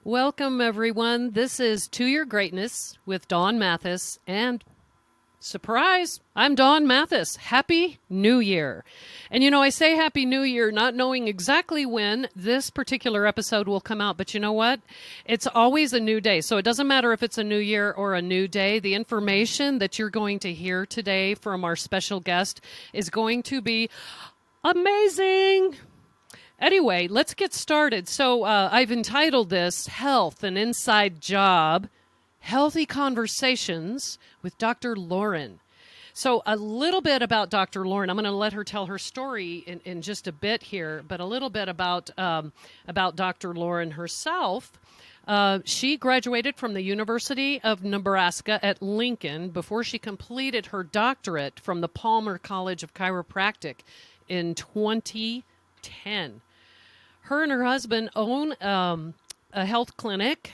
Welcome, everyone. This is To Your Greatness with Dawn Mathis. And surprise, I'm Dawn Mathis. Happy New Year. And I say Happy New Year not knowing exactly when this particular episode will come out. But you know what? It's always a new day. So it doesn't matter if it's a new year or a new day. The information that you're going to hear today from our special guest is going to be amazing. Anyway, let's get started. So I've entitled this Health, an Inside Job, Healthy Conversations with Dr. Lauren. So a little bit about Dr. Lauren. I'm going to let her tell her story in just a bit here, but a little bit about Dr. Lauren herself. She graduated from the University of Nebraska at Lincoln before she completed her doctorate from the Palmer College of Chiropractic in 2010. Her and her husband own a health clinic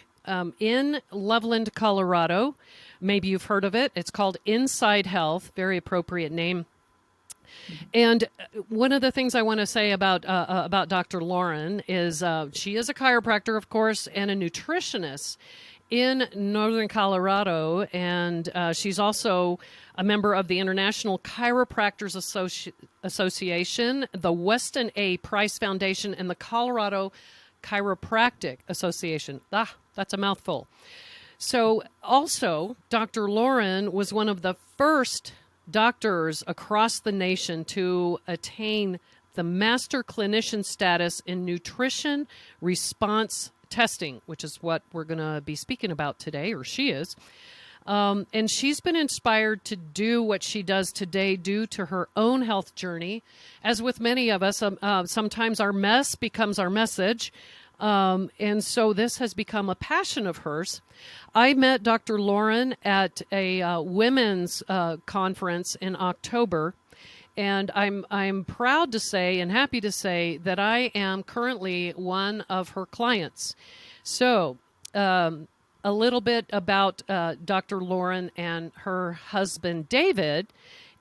in Loveland, Colorado. Maybe you've heard of it. It's called Inside Health, very appropriate name. And one of the things I want to say about Dr. Lauren is she is a chiropractor, of course, and a nutritionist in northern Colorado, and she's also a member of the International Chiropractors Association, the Weston A. Price Foundation, and the Colorado Chiropractic Association. That's a mouthful. So also, Dr. Lauren was one of the first doctors across the nation to attain the master clinician status in nutrition response testing, which is what we're going to be speaking about today, or she is. And she's been inspired to do what she does today due to her own health journey. As with many of us, sometimes our mess becomes our message. And so this has become a passion of hers. I met Dr. Lauren at a women's conference in October. And I'm proud to say and happy to say that I am currently one of her clients. So a little bit about Dr. Lauren and her husband, David,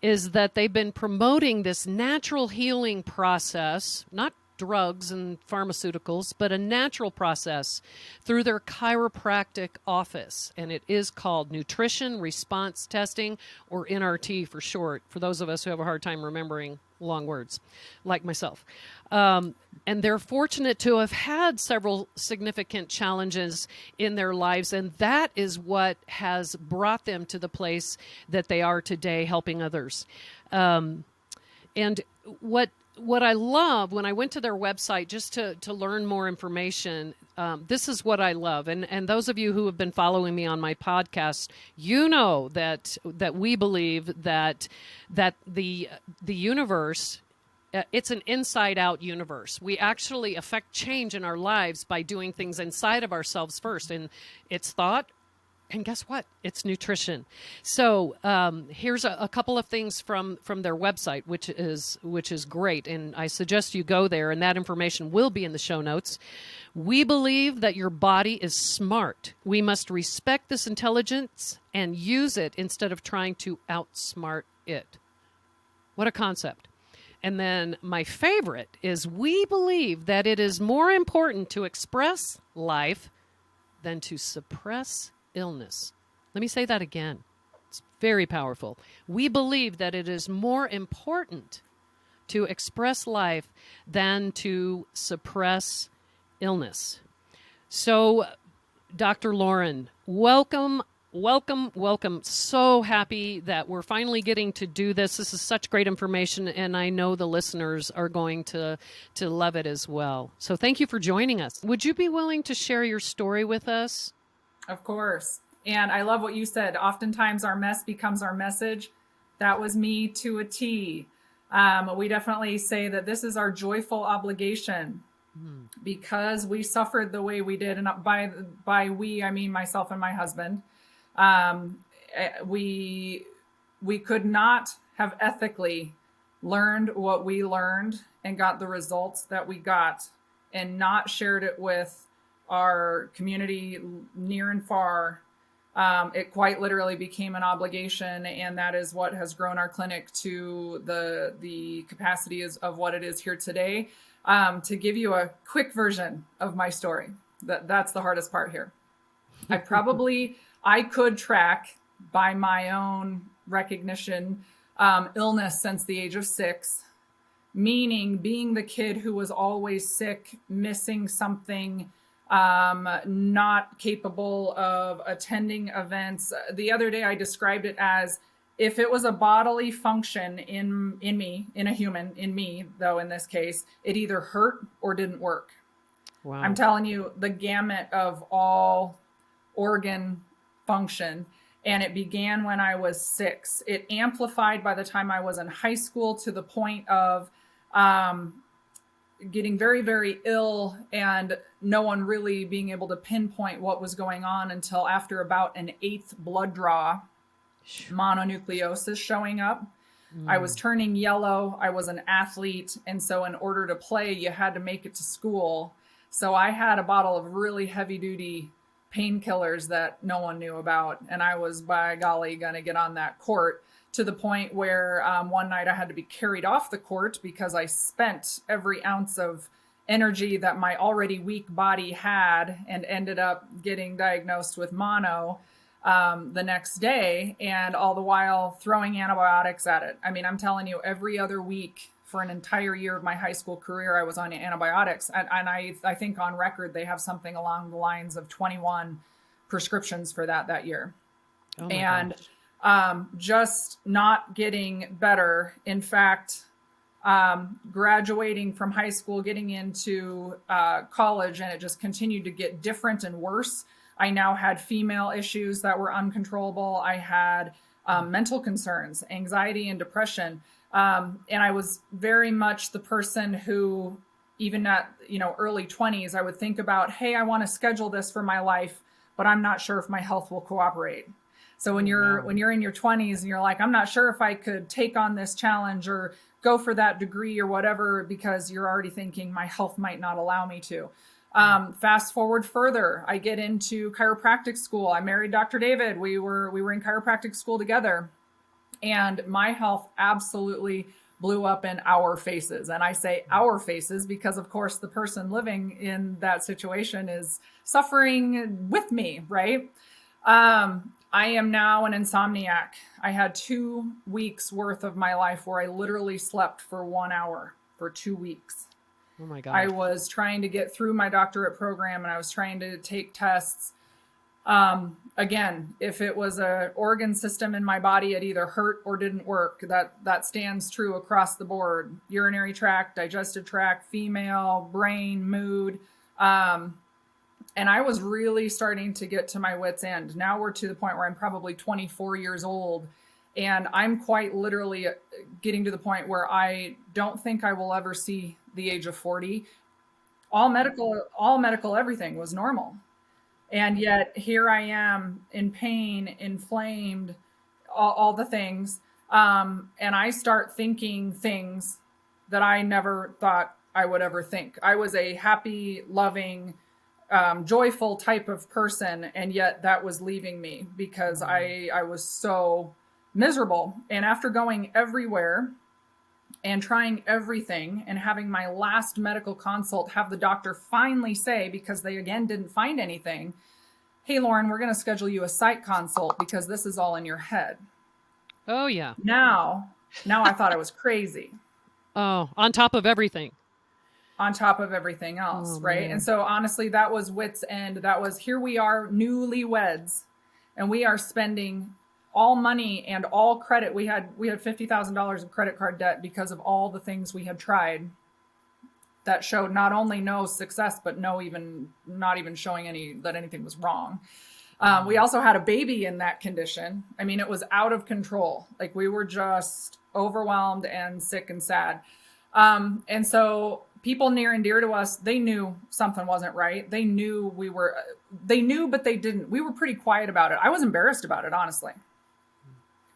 is that they've been promoting this natural healing process, not drugs and pharmaceuticals, but a natural process through their chiropractic office. And it is called Nutrition Response Testing, or NRT for short, for those of us who have a hard time remembering long words, like myself. And they're fortunate to have had several significant challenges in their lives, and that is what has brought them to the place that they are today, helping others. And what I love when I went to their website just to learn more information, this is what I love. And those of you who have been following me on my podcast, you know that we believe that the universe, it's an inside-out universe. We actually affect change in our lives by doing things inside of ourselves first. And it's thought. And guess what? It's nutrition. So here's a couple of things from their website, which is great. And I suggest you go there, and that information will be in the show notes. We believe that your body is smart. We must respect this intelligence and use it instead of trying to outsmart it. What a concept. And then my favorite is we believe that it is more important to express life than to suppress illness. Let me say that again. It's very powerful. We believe that it is more important to express life than to suppress illness. So, Dr. Lauren, welcome. So happy that we're finally getting to do this. This is such great information, and I know the listeners are going to love it as well. So thank you for joining us. Would you be willing to share your story with us? Of course. And I love what you said. Oftentimes our mess becomes our message. That was me to a T. We definitely say that this is our joyful obligation because we suffered the way we did. And by we, I mean myself and my husband. We could not have ethically learned what we learned and got the results that we got and not shared it with our community near and far. It quite literally became an obligation, and that is what has grown our clinic to the capacity of what it is here today. To give you a quick version of my story. That's the hardest part here. I could track by my own recognition illness since the age of 6, meaning being the kid who was always sick, missing something, not capable of attending events. The other day I described it as if it was a bodily function in me, in a human, in me, though in this case, it either hurt or didn't work. Wow. I'm telling you, the gamut of all organ function. And it began when I was 6. It amplified by the time I was in high school to the point of getting very, very ill and no one really being able to pinpoint what was going on until after about an 8th blood draw, mononucleosis showing up. I was turning yellow. I was an athlete. And so in order to play, you had to make it to school. So I had a bottle of really heavy duty painkillers that no one knew about. And I was, by golly, going to get on that court, to the point where one night I had to be carried off the court because I spent every ounce of energy that my already weak body had and ended up getting diagnosed with mono the next day, and all the while throwing antibiotics at it. I mean, I'm telling you, every other week for an entire year of my high school career, I was on antibiotics. And I think on record, they have something along the lines of 21 prescriptions for that year. Oh my and gosh. Just not getting better. In fact, graduating from high school, getting into college, and it just continued to get different and worse. I now had female issues that were uncontrollable. I had mental concerns, anxiety and depression. And I was very much the person who, even at, early 20s, I would think about, hey, I want to schedule this for my life, but I'm not sure if my health will cooperate. So when you're in your 20s and you're like, I'm not sure if I could take on this challenge or go for that degree or whatever, because you're already thinking my health might not allow me to. Fast forward further, I get into chiropractic school. I married Dr. David. We were in chiropractic school together, and my health absolutely blew up in our faces. And I say our faces because, of course, the person living in that situation is suffering with me, right? I am now an insomniac. I had 2 weeks worth of my life where I literally slept for 1 hour for 2 weeks. Oh my God. I was trying to get through my doctorate program and I was trying to take tests. Again, if it was an organ system in my body, it either hurt or didn't work. That stands true across the board. Urinary tract, digestive tract, female, brain, mood. And I was really starting to get to my wit's end. Now we're to the point where I'm probably 24 years old, and I'm quite literally getting to the point where I don't think I will ever see the age of 40. All medical, everything was normal. And yet here I am in pain, inflamed, all the things. And I start thinking things that I never thought I would ever think. I was a happy, loving, joyful type of person. And yet that was leaving me because I was so miserable. And after going everywhere and trying everything and having my last medical consult, have the doctor finally say, because they again didn't find anything, hey, Lauren, we're going to schedule you a psych consult because this is all in your head. Oh yeah. Now I thought I was crazy. Oh, on top of everything. On top of everything else, right? Man. And so honestly, that was wit's end. That was, here we are, newlyweds, and we are spending all money and all credit. We had $50,000 of credit card debt because of all the things we had tried that showed not only no success, but not even showing that anything was wrong. We also had a baby in that condition. I mean, it was out of control. Like, we were just overwhelmed and sick and sad. And so people near and dear to us, they knew something wasn't right. They knew, but they didn't. We were pretty quiet about it. I was embarrassed about it, honestly.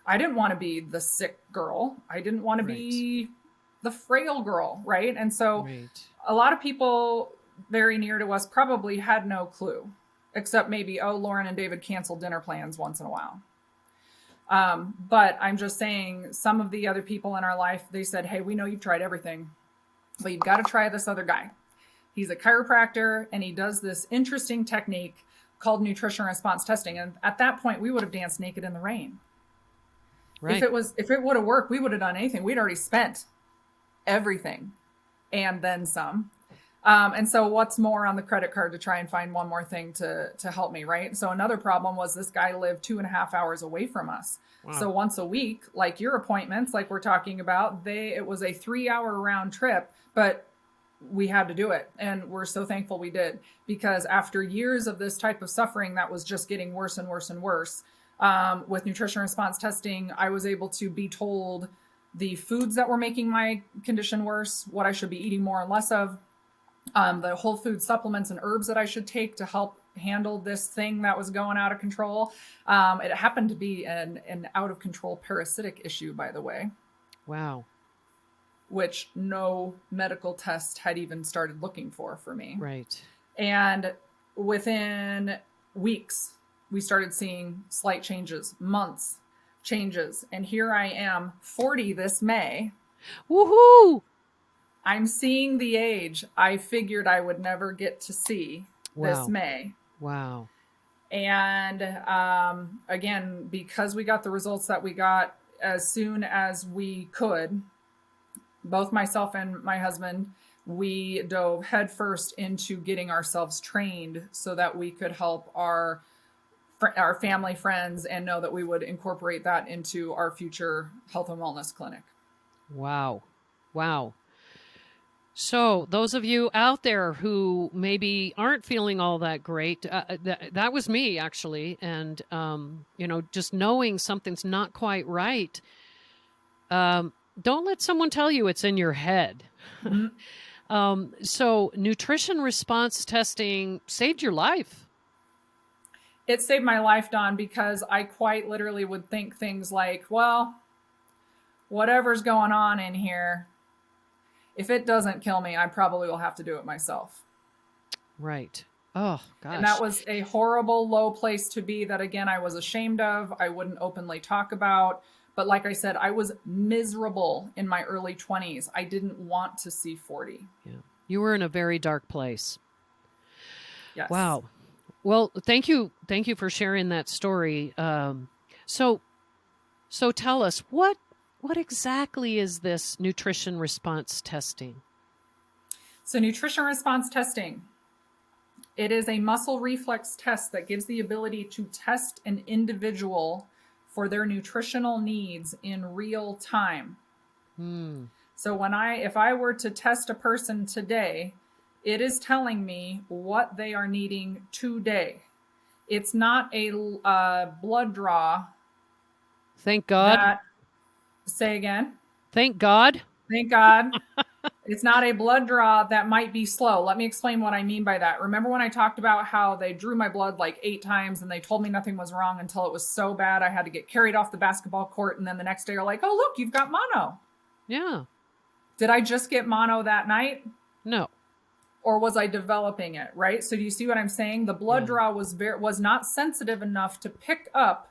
I didn't want to be the sick girl. I didn't want to be the frail girl, right? And so a lot of people very near to us probably had no clue, except maybe, oh, Lauren and David cancel dinner plans once in a while. But I'm just saying, some of the other people in our life, they said, hey, we know you've tried everything, but you've got to try this other guy He's a chiropractor, and he does this interesting technique called nutrition response testing. And at that point, we would have danced naked in the rain. Right. If it would have worked, we would have done anything. We'd already spent everything and then some. And so what's more on the credit card to try and find one more thing to help me, right? So another problem was this guy lived 2.5 hours away from us. Wow. So once a week, like your appointments, like we're talking about, it was a 3-hour round trip, but we had to do it. And we're so thankful we did, because after years of this type of suffering that was just getting worse and worse and worse, with nutrition response testing, I was able to be told the foods that were making my condition worse, what I should be eating more and less of, the whole food supplements and herbs that I should take to help handle this thing that was going out of control. It happened to be an out of control parasitic issue, by the way. Wow. Which no medical test had even started looking for me. Right. And within weeks, we started seeing slight changes, months changes. And here I am, 40 this May. Woohoo! I'm seeing the age I figured I would never get to see this May. Wow. And again, because we got the results that we got as soon as we could, both myself and my husband, we dove headfirst into getting ourselves trained so that we could help our family, friends, and know that we would incorporate that into our future health and wellness clinic. Wow. Wow. So those of you out there who maybe aren't feeling all that great, that was me actually. And, just knowing something's not quite right. Don't let someone tell you it's in your head. Mm-hmm. So nutrition response testing saved your life. It saved my life, Dawn, because I quite literally would think things like, well, whatever's going on in here, if it doesn't kill me, I probably will have to do it myself. Right. Oh, gosh. And that was a horrible, low place to be that, again, I was ashamed of. I wouldn't openly talk about. But like I said, I was miserable in my early 20s. I didn't want to see 40. Yeah. You were in a very dark place. Yes. Wow. Well, thank you. Thank you for sharing that story. So tell us, what exactly is this nutrition response testing? So nutrition response testing, it is a muscle reflex test that gives the ability to test an individual for their nutritional needs in real time. So if I were to test a person today, it is telling me what they are needing today. It's not a blood draw. Thank God. Say again. Thank God. Thank God. It's not a blood draw that might be slow. Let me explain what I mean by that. Remember when I talked about how they drew my blood like 8 times and they told me nothing was wrong until it was so bad I had to get carried off the basketball court, and then the next day are like, oh, look, you've got mono. Yeah. Did I just get mono that night? No. Or was I developing it, right? So do you see what I'm saying? The blood draw was not sensitive enough to pick up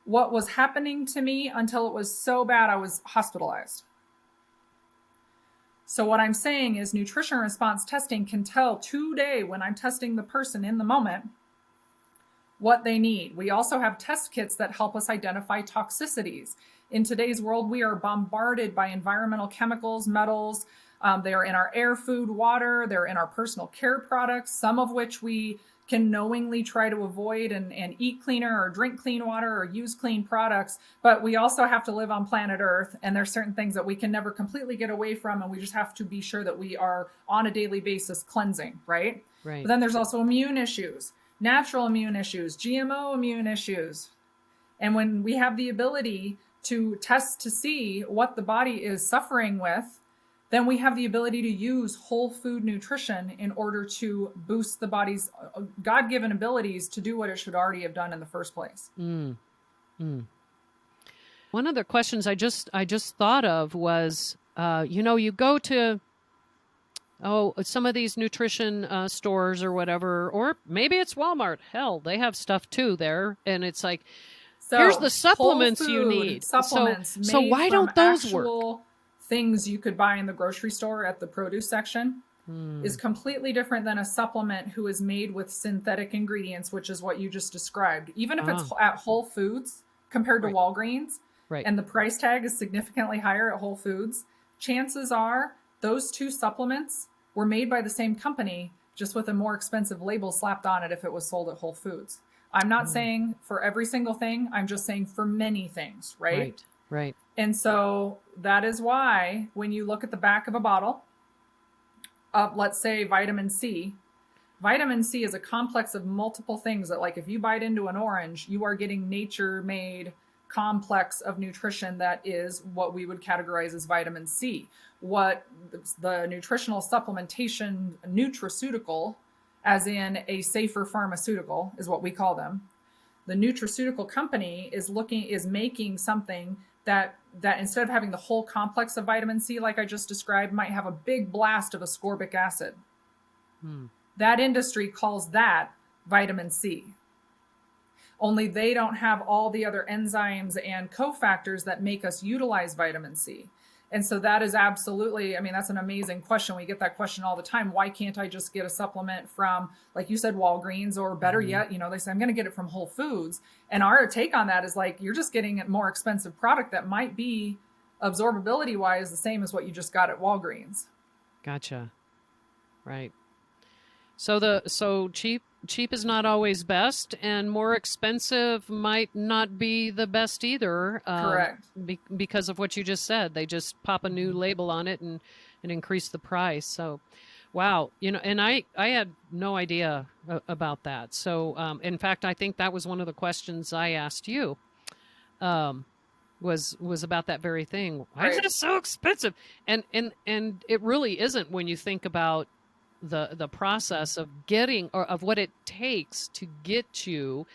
what was happening to me until it was so bad I was hospitalized. So what I'm saying is nutrition response testing can tell today, when I'm testing the person in the moment, what they need. We also have test kits that help us identify toxicities. In today's world, we are bombarded by environmental chemicals, metals. They are in our air, food, water. They're in our personal care products, some of which we can knowingly try to avoid and eat cleaner or drink clean water or use clean products. But we also have to live on planet Earth, and there's certain things that we can never completely get away from, and we just have to be sure that we are on a daily basis cleansing, right? Right. But then there's also immune issues, natural immune issues, GMO immune issues. And when we have the ability to test to see what the body is suffering with, then we have the ability to use whole food nutrition in order to boost the body's God-given abilities to do what it should already have done in the first place. One of the questions I just thought of was, you go to some of these nutrition stores or whatever, or maybe it's Walmart. Hell, they have stuff too there, and it's like, here's the supplements you need. Supplements so why don't those work? Things you could buy in the grocery store at the produce section. is completely different than a supplement who is made with synthetic ingredients, which is what you just described. Even if it's at Whole Foods compared to Right. Walgreens, Right. and the price tag is significantly higher at Whole Foods, chances are those two supplements were made by the same company, just with a more expensive label slapped on it if it was sold at Whole Foods. I'm not saying for every single thing, I'm just saying for many things, right? Right. Right. And so that is why when you look at the back of a bottle of, let's say, vitamin C is a complex of multiple things that, like, if you bite into an orange, you are getting nature made complex of nutrition that is what we would categorize as vitamin C. What the nutritional supplementation nutraceutical, as in a safer pharmaceutical, is what we call them. The nutraceutical company is making something that instead of having the whole complex of vitamin C, like I just described, might have a big blast of ascorbic acid. That industry calls that vitamin C. Only they don't have all the other enzymes and cofactors that make us utilize vitamin C. And so that is absolutely, I mean, that's an amazing question. We get that question all the time. Why can't I just get a supplement from, like you said, Walgreens, or better yet, they say, I'm going to get it from Whole Foods. And our take on that is like, you're just getting a more expensive product that might be absorbability wise the same as what you just got at Walgreens. Gotcha. Right. So cheap is not always best, and more expensive might not be the best either. Correct. Because of what you just said, they just pop a new label on it and increase the price. So, wow, and I had no idea about that. So, in fact, I think that was one of the questions I asked you. Was about that very thing. Why is it so expensive? And it really isn't when you think about the process of getting, or of what it takes to get you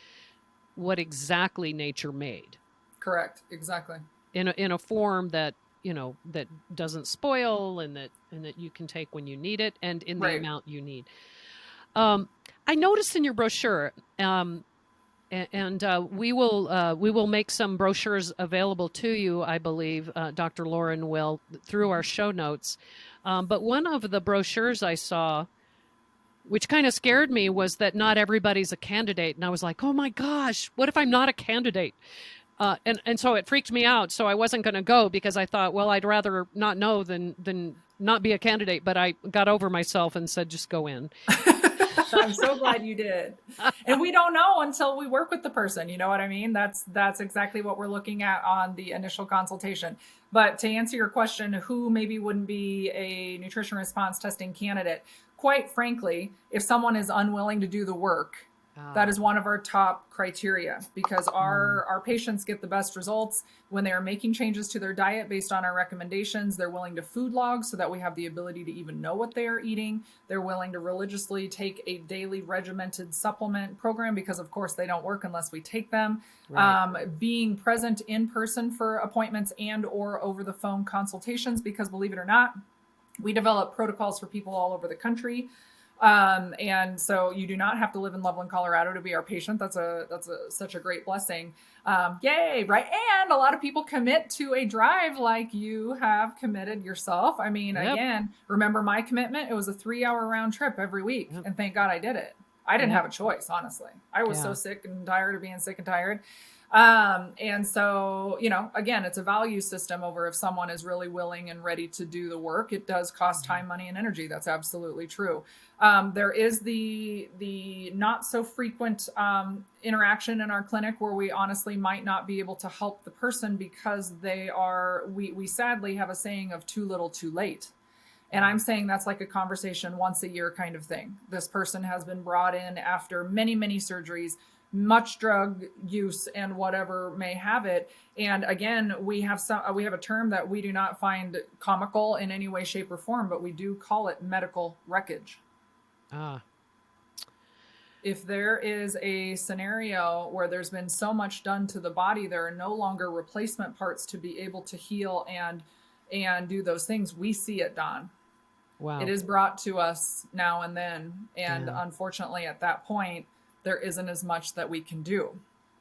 what exactly nature made. Correct. Exactly. In a form that that doesn't spoil, and that you can take when you need it, and in the amount you need. I noticed in your brochure, and we will make some brochures available to you, I believe, Dr. Lauren will, through our show notes. But one of the brochures I saw, which kind of scared me, was that not everybody's a candidate. And I was like, oh my gosh, what if I'm not a candidate? And so it freaked me out. So I wasn't going to go, because I thought, well, I'd rather not know than not be a candidate. But I got over myself and said, just go in. I'm so glad you did. And we don't know until we work with the person. You know what I mean? That's exactly what we're looking at on the initial consultation. But to answer your question, who maybe wouldn't be a nutrition response testing candidate? Quite frankly, if someone is unwilling to do the work, that is one of our top criteria, because our patients get the best results when they are making changes to their diet based on our recommendations. They're willing to food log so that we have the ability to even know what they are eating. They're willing to religiously take a daily regimented supplement program, because of course they don't work unless we take them. Right. Being present in person for appointments and or over the phone consultations, because believe it or not, we develop protocols for people all over the country. And so you do not have to live in Loveland, Colorado to be our patient. That's such a great blessing. Yay. Right. And a lot of people commit to a drive like you have committed yourself. I mean, Again, remember my commitment? It was a 3-hour round trip every week. And thank God I did it. I didn't have a choice, honestly. I was so sick and tired of being sick and tired. And so, again, it's a value system over if someone is really willing and ready to do the work. It does cost time, money, and energy. That's absolutely true. There is the not so frequent interaction in our clinic where we honestly might not be able to help the person because we sadly have a saying of too little, too late. And I'm saying that's like a conversation once a year kind of thing. This person has been brought in after many, many surgeries, much drug use and whatever may have it. And again, we have a term that we do not find comical in any way, shape, or form, but we do call it medical wreckage. If there is a scenario where there's been so much done to the body, there are no longer replacement parts to be able to heal and do those things. We see it, Dawn. Wow. It is brought to us now and then. And unfortunately, at that point, there isn't as much that we can do.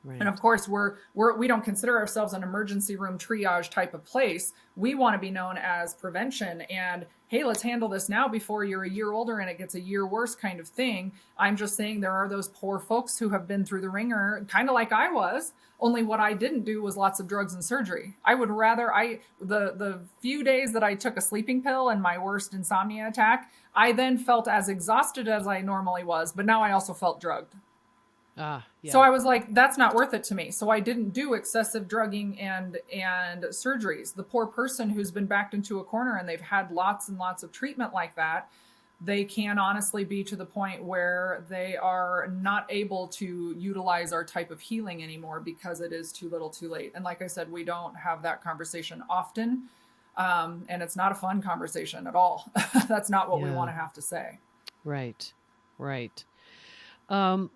And of Right. course, we don't consider ourselves an emergency room triage type of place. We want to be known as prevention and, hey, let's handle this now before you're a year older and it gets a year worse kind of thing. I'm just saying there are those poor folks who have been through the ringer, kind of like I was. Only what I didn't do was lots of drugs and surgery. I would rather the few days that I took a sleeping pill and my worst insomnia attack, I then felt as exhausted as I normally was, but now I also felt drugged. Ah, So yeah. I was like, that's not worth it to me. So I didn't do excessive drugging and surgeries. The poor person who's been backed into a corner and they've had lots and lots of treatment like that, they can honestly be to the point where they are not able to utilize our type of healing anymore because it is too little too late. And like I said, we don't have that conversation often. And it's not a fun conversation at all. That's not what we Yeah. want to have to say. Right. Right. Um,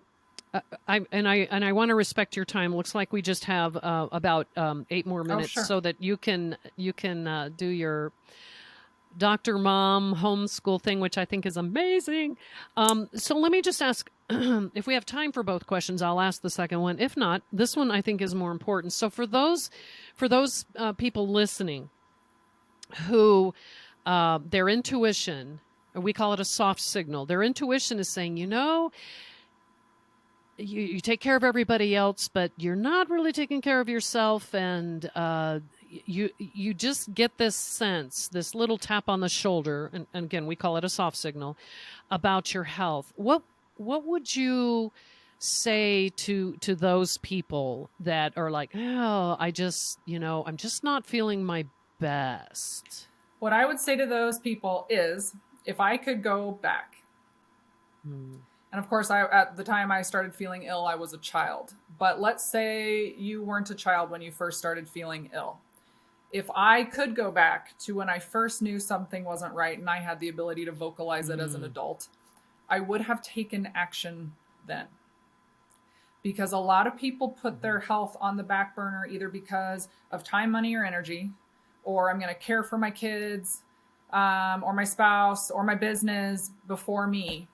I want to respect your time. Looks like we just have about 8 more Oh, minutes sure. so that you can do your Dr. Mom homeschool thing, which I think is amazing. So let me just ask if we have time for both questions. I'll ask the second one. If not, this one I think is more important. So for those people listening who their intuition, we call it a soft signal. Their intuition is saying, you take care of everybody else, but you're not really taking care of yourself, and you just get this sense, this little tap on the shoulder, and again we call it a soft signal, about your health. What would you say to those people that are like, oh, I'm just not feeling my best? What I would say to those people is if I could go back, Hmm. and of course, at the time I started feeling ill, I was a child. But let's say you weren't a child when you first started feeling ill. If I could go back to when I first knew something wasn't right and I had the ability to vocalize it as an Hmm. adult, I would have taken action then. Because a lot of people put Hmm. their health on the back burner either because of time, money, or energy, or I'm going to care for my kids, or my spouse, or my business before me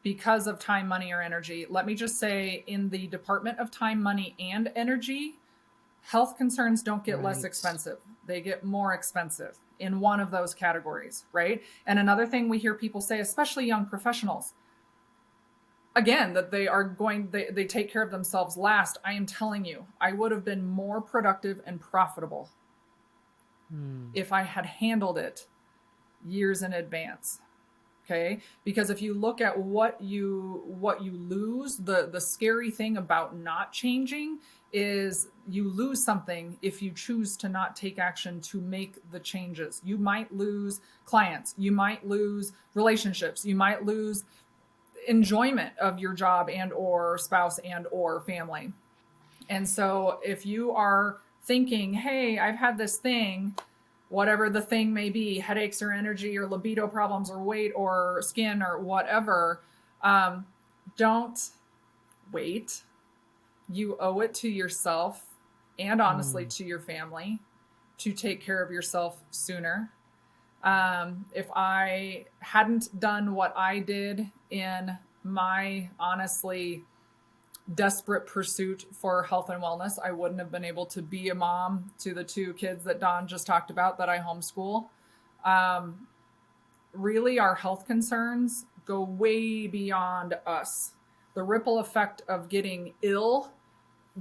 because of time, money, or energy. Let me just say, in the department of time, money, and energy, health concerns don't get less Right. expensive. They get more expensive in one of those categories, right? And another thing we hear people say, especially young professionals, again, that they take care of themselves last. I am telling you, I would have been more productive and profitable Hmm. if I had handled it years in advance. Okay, because if you look at what you lose, the scary thing about not changing is you lose something if you choose to not take action to make the changes. You might lose clients, you might lose relationships, you might lose enjoyment of your job and or spouse and or family. And so if you are thinking, hey, I've had this thing, whatever the thing may be, headaches or energy or libido problems or weight or skin or whatever, um, don't wait. You owe it to yourself and honestly Hmm. to your family to take care of yourself sooner. If I hadn't done what I did in my honestly desperate pursuit for health and wellness, I wouldn't have been able to be a mom to the two kids that Dawn just talked about that I homeschool. Um, Really, our health concerns go way beyond us. The ripple effect of getting ill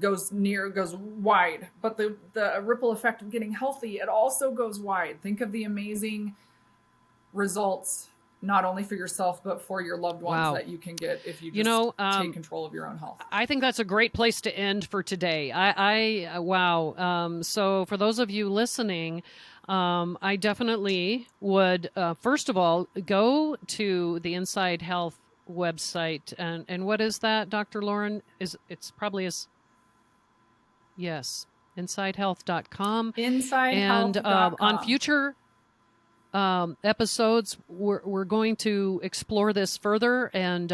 goes wide, but the ripple effect of getting healthy, it also goes wide. Think of the amazing results not only for yourself but for your loved ones Wow. that you can get if you You just know, take control of your own health. I think that's a great place to end for today. Wow. So for those of you listening, I definitely would, first of all, go to the Inside Health website. And what is that, Dr. Lauren? It's probably is, yes, insidehealth.com. And on InsideHealth.com. future episodes, we're going to explore this further, and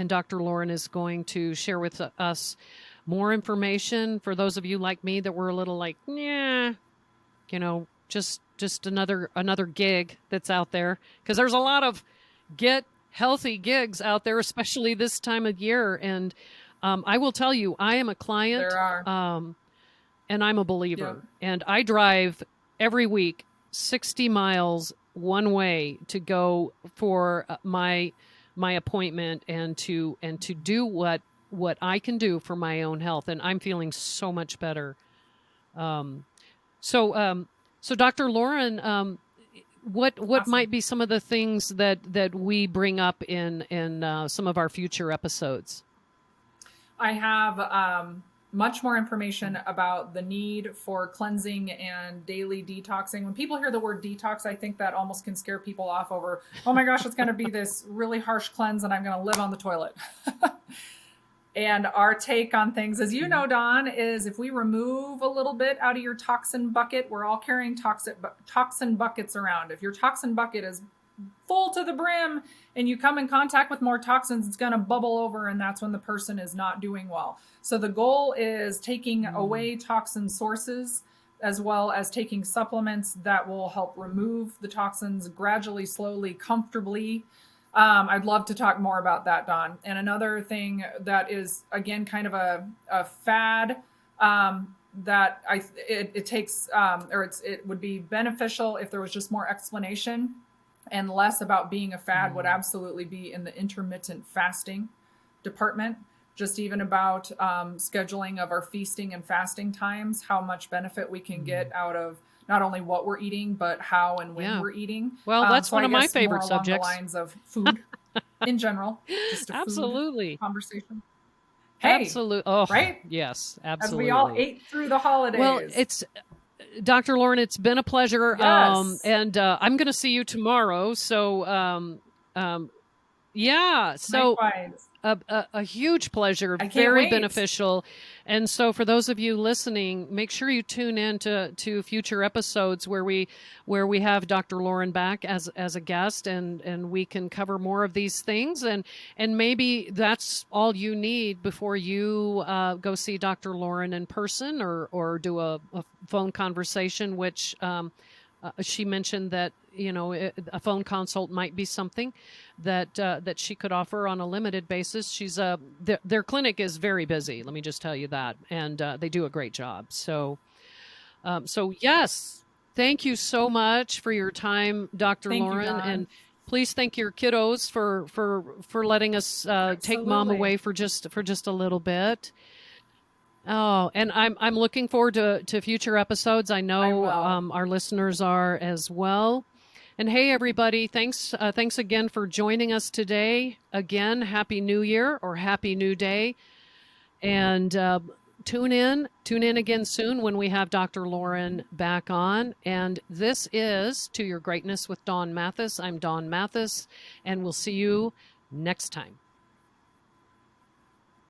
Dr. Lauren is going to share with us more information for those of you like me that were a little like, yeah, just another gig that's out there, because there's a lot of get healthy gigs out there, especially this time of year. And I will tell you, I am a client. There are. And I'm a believer. And I drive every week 60 miles one way to go for my appointment and to do what I can do for my own health. And I'm feeling so much better. So Dr. Lauren, what Awesome. might be some of the things that we bring up in some of our future episodes? I have much more information about the need for cleansing and daily detoxing. When people hear the word detox, I think that almost can scare people off over, oh my gosh, it's going to be this really harsh cleanse and I'm going to live on the toilet. And our take on things, as you know, Dawn, is if we remove a little bit out of your toxin bucket, we're all carrying toxin buckets around. If your toxin bucket is full to the brim and you come in contact with more toxins, it's going to bubble over, and that's when the person is not doing well. So the goal is taking away toxin sources, as well as taking supplements that will help remove the toxins gradually, slowly, comfortably. I'd love to talk more about that, Dawn. And another thing that is, again, kind of a fad that it takes, it would be beneficial if there was just more explanation and less about being a fad, would absolutely be in the intermittent fasting department. Just even about scheduling of our feasting and fasting times, how much benefit we can get out of not only what we're eating, but how and when we're eating. Well, that's so one I of my guess favorite more subjects. Along the lines of food in general, just a Absolutely. food conversation. Hey, absolutely. Oh, right? Yes, absolutely. As we all ate through the holidays. Well, it's Dr. Lauren, it's been a pleasure. Yes. And I'm going to see you tomorrow. So, yeah. So Likewise. a huge pleasure, I can't very wait. beneficial. And so for those of you listening, make sure you tune in to future episodes where we have Dr. Lauren back as a guest, and we can cover more of these things, and maybe that's all you need before you go see Dr. Lauren in person or do a phone conversation, which she mentioned that a phone consult might be something that she could offer on a limited basis. She's their clinic is very busy. Let me just tell you that, and they do a great job. So yes, thank you so much for your time, Dr. Thank you, Lauren, Dawn. and please thank your kiddos for letting us take Mom away for just a little bit. Oh, and I'm looking forward to future episodes. I know our listeners are as well. And hey, everybody, thanks again for joining us today. Again, Happy New Year or Happy New Day. And tune in again soon when we have Dr. Lauren back on. And this is To Your Greatness with Dawn Mathis. I'm Dawn Mathis, and we'll see you next time.